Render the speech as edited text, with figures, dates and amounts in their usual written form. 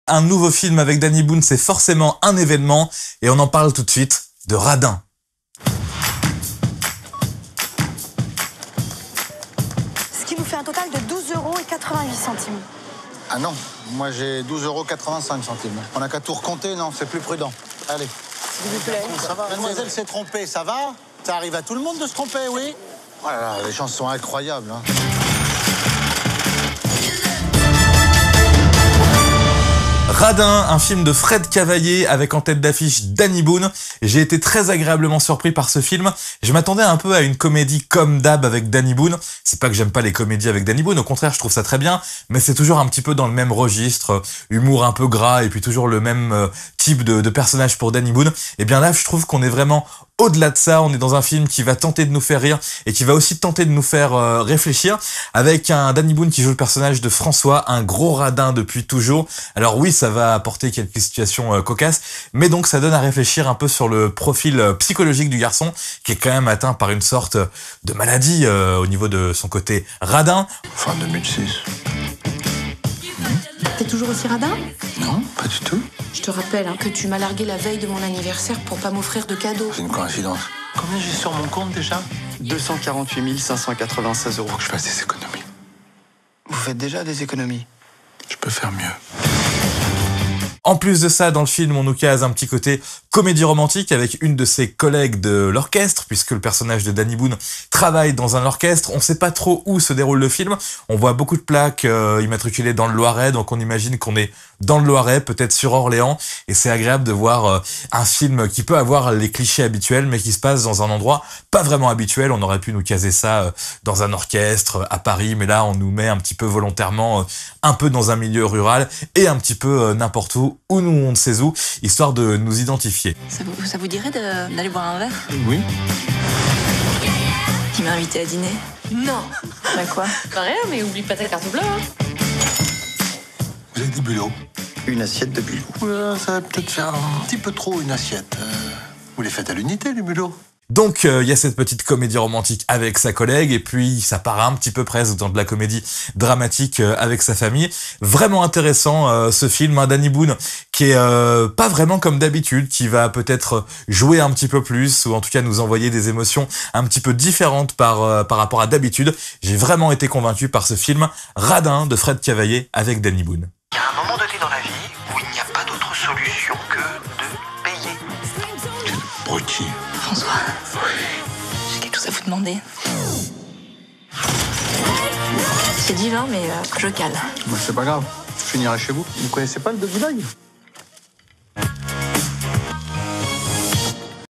Un nouveau film avec Danny Boone, c'est forcément un événement, et on en parle tout de suite de Radin. Ce qui vous fait un total de 12,88 €. Ah non, moi j'ai 12,85 €. On n'a qu'à tout recompter, non, c'est plus prudent. Allez. S'il vous plaît. Ça va, mademoiselle s'est trompée, ça va? Ça arrive à tout le monde de se tromper, oui? Oh là là, les chances sont incroyables, hein. Radin, un film de Fred Cavaillé avec en tête d'affiche Danny Boone. J'ai été très agréablement surpris par ce film. Je m'attendais un peu à une comédie comme d'hab avec Danny Boone. C'est pas que j'aime pas les comédies avec Danny Boone, au contraire, je trouve ça très bien, mais c'est toujours un petit peu dans le même registre, humour un peu gras et puis toujours le même type de personnage pour Danny Boone. Et bien là, je trouve qu'on est vraiment au-delà de ça. On est dans un film qui va tenter de nous faire rire et qui va aussi tenter de nous faire réfléchir, avec un Danny Boone qui joue le personnage de François, un gros radin depuis toujours. Alors oui, ça va apporter quelques situations cocasses, mais donc ça donne à réfléchir un peu sur le profil psychologique du garçon, qui est quand même atteint par une sorte de maladie au niveau de son côté radin. Fin 2006. T'es toujours aussi radin? Non, pas du tout. Je te rappelle que tu m'as largué la veille de mon anniversaire pour pas m'offrir de cadeaux. C'est une coïncidence. Combien j'ai sur mon compte déjà? 248 596 €. Faut que je fasse des économies. Vous faites déjà des économies? Je peux faire mieux. En plus de ça, dans le film, on nous case un petit côté comédie romantique avec une de ses collègues de l'orchestre, puisque le personnage de Danny Boone travaille dans un orchestre. On sait pas trop où se déroule le film. On voit beaucoup de plaques immatriculées dans le Loiret, donc on imagine qu'on est dans le Loiret, peut-être sur Orléans, et c'est agréable de voir un film qui peut avoir les clichés habituels, mais qui se passe dans un endroit pas vraiment habituel. On aurait pu nous caser ça dans un orchestre à Paris, mais là on nous met un petit peu volontairement un peu dans un milieu rural et un petit peu n'importe où nous on ne sait où, histoire de nous identifier. Ça vous dirait d'aller boire un verre? Oui. Tu m'as invité à dîner? Non. Bah quoi? Bah rien, mais oublie pas ta carte bleue. Vous avez des bulots? Une assiette de bulot. Oula, ça va peut-être faire un petit peu trop une assiette. Vous les faites à l'unité, les bulots? Donc il y a cette petite comédie romantique avec sa collègue, et puis ça part un petit peu presque dans de la comédie dramatique avec sa famille. Vraiment intéressant ce film, hein, Danny Boone qui est pas vraiment comme d'habitude, qui va peut-être jouer un petit peu plus, ou en tout cas nous envoyer des émotions un petit peu différentes par rapport à d'habitude. J'ai vraiment été convaincu par ce film Radin de Fred Cavaillé avec Danny Boone. Il y a un moment donné dans la vie où il n'y a pas d'autre solution que de payer. Bruti. François, j'ai quelque chose à vous demander. C'est divin, mais je cale. Bah, c'est pas grave. Je finirai chez vous. Vous connaissez pas le Doggy Dog?